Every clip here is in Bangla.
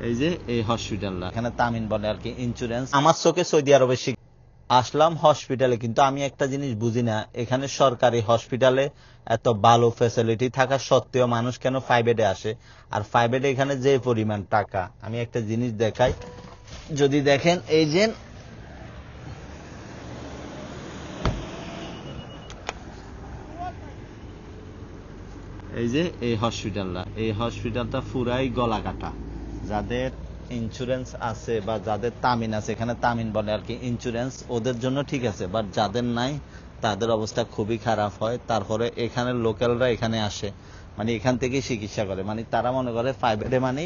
এই যে এই হসপিটালটা এখানে তামিন বলে আর কি ইন্স্যুরেন্স। আমার চোখে সৌদি আরবে আসলাম হসপিটালে, কিন্তু আমি একটা জিনিস বুঝি না, এখানে সরকারি হসপিটালে এত ভালো ফ্যাসিলিটি থাকা সত্ত্বেও মানুষ কেন প্রাইভেটে আসে? আর প্রাইভেটে এখানে যে পরিমাণ টাকা, আমি একটা জিনিস দেখাই, যদি দেখেন এই যে এই হসপিটালটা পুরাই গলা কাটা। যাদের ইন্স্যুরেন্স আছে বা যাদের তামিন আছে, এখানে তামিন বলে আর কি ইন্স্যুরেন্স, ওদের জন্য ঠিক আছে, বাট যাদের নাই তাদের অবস্থা খুবই খারাপ হয়। তারপরে এখানে লোকালরা এখানে আসে, মানে এখান থেকেই চিকিৎসা করে, মানে তারা মনে করে প্রাইভেটে মানে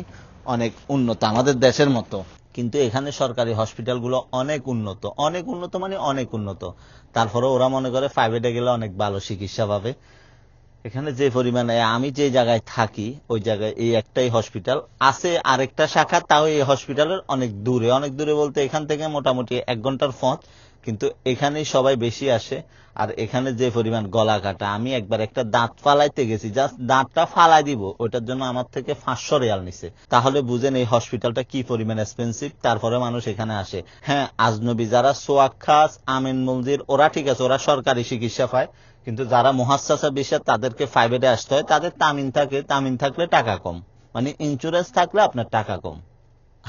অনেক উন্নত আমাদের দেশের মতো। কিন্তু এখানে সরকারি হসপিটালগুলো অনেক উন্নত, অনেক উন্নত, মানে অনেক উন্নত। তারপরে ওরা মনে করে প্রাইভেটে গেলে অনেক ভালো চিকিৎসা পাবে। এখানে যে পরিমাণে, আমি যে জায়গায় থাকি ওই জায়গায় এই একটাই হসপিটাল আছে, আরেকটা শাখা, তাও এই হসপিটালের অনেক দূরে, অনেক দূরে বলতে এখান থেকে মোটামুটি 1 ঘন্টার পথ, কিন্তু এখানেই সবাই বেশি আসে। আর এখানে যে পরিমাণ গলা কাটা, আমি একবার একটা দাঁত ফালাইতে গেছি, জাস্ট দাঁতটা ফালাই দিব, ওইটার জন্য আমার থেকে 500 রিয়াল নিছে। তাহলে বুঝেন এই হসপিটালটা কি পরিমাণ এক্সপেন্সিভ। তারপরে মানুষ এখানে আসে। হ্যাঁ, আজনবী যারা সোয়াক খাস, আমিন মন্দির, ওরা ঠিক আছে, ওরা সরকারি চিকিৎসা পায়। কিন্তু যারা মুহাসসাসা বিষয়, তাদেরকে প্রাইভেটে আসতে হয়। তাদের তামিন থাকে, তামিন থাকলে টাকা কম, মানে ইন্স্যুরেন্স থাকলে আপনার টাকা কম।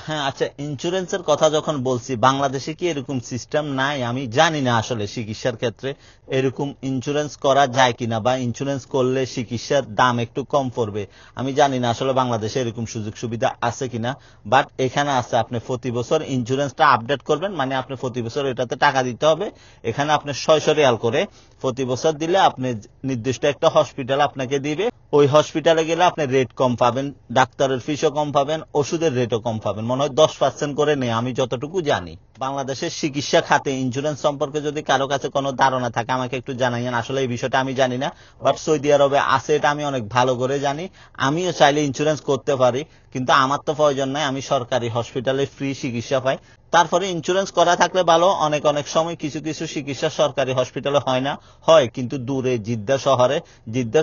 হ্যাঁ, আচ্ছা, ইন্স্যুরেন্সের কথা যখন বলছি, বাংলাদেশে কি এরকম সিস্টেম নাই? আমি জানি না আসলে চিকিৎসার ক্ষেত্রে এরকম ইন্স্যুরেন্স করা যায় কিনা, বা ইন্স্যুরেন্স করলে চিকিৎসার দাম একটু কম পড়বে। আমি জানি না আসলে বাংলাদেশে এরকম সুযোগ সুবিধা আছে কিনা, বাট এখানে আছে। আপনি প্রতি বছর ইন্স্যুরেন্সটা আপডেট করবেন, মানে আপনি প্রতি বছর এটাতে টাকা দিতে হবে। এখানে আপনি 600 রিয়াল করে প্রতি বছর দিলে আপনি নির্দিষ্ট একটা হসপিটাল আপনাকে দিবে। ওই হসপিটালে গেলে আপনি রেট কম পাবেন, ডাক্তারের ফিসও কম পাবেন, ওষুধের রেটও কম পাবেন, মনে হয় 10% করে নেই, আমি যতটুকু জানি। বাংলাদেশের চিকিৎসা খাতে ইন্স্যুরেন্স সম্পর্কে যদি কারো কাছে কোনো ধারণা থাকে আমাকে একটু জানাইয়েন। আসলে এই বিষয়টা আমি জানি না, বাট সৌদি আরবে আছে এটা আমি অনেক ভালো করে জানি। আমিও চাইলে ইন্স্যুরেন্স করতে পারি, কিন্তু আমার তো প্রয়োজন নাই, আমি সরকারি হসপিটালে ফ্রি চিকিৎসা পাই। তারপরে ইন্স্যুরেন্স করা থাকলে ভালো। অনেক অনেক সময় কিছু কিছু চিকিৎসা সরকারি হসপিটালে হয় না, হয় কিন্তু দূরে, জিদ্দা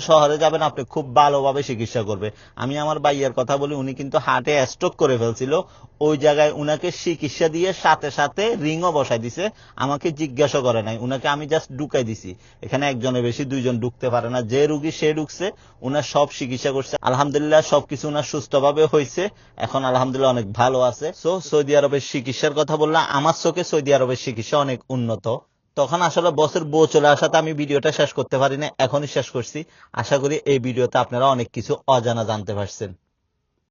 শহরে যাবেন, আপনি খুব ভালোভাবে চিকিৎসা করবে। আমি আমার ভাইয়ের কথা বলি, উনি কিন্তু হার্টে স্ট্রোক করে ফেলছিল, ওই জায়গায় উনাকে চিকিৎসা দিয়ে সাথে সাথে রিংও বসাই দিছে। আমাকে জিজ্ঞাসা করে নাই, উনাকে আমি জাস্ট ঢুকাই দিছি। এখানে একজনের বেশি দুইজন ঢুকতে পারে না, যে রুগী সে ঢুকছে, উনার সব চিকিৎসা করছে। আলহামদুলিল্লাহ সবকিছু উনার সুস্থভাবে হয়েছে, এখন আলহামদুলিল্লাহ অনেক ভালো আছে। সো সৌদি আরবের চিকিৎসার কথা বললাম, আমার চোখে সৌদি আরবের চিকিৎসা অনেক উন্নত। তখন আসলে বসের বউ চলে আসাতে আমি ভিডিওটা শেষ করতে পারি না, এখনই শেষ করছি। আশা করি এই ভিডিওতে আপনারা অনেক কিছু অজানা জানতে পারছেন।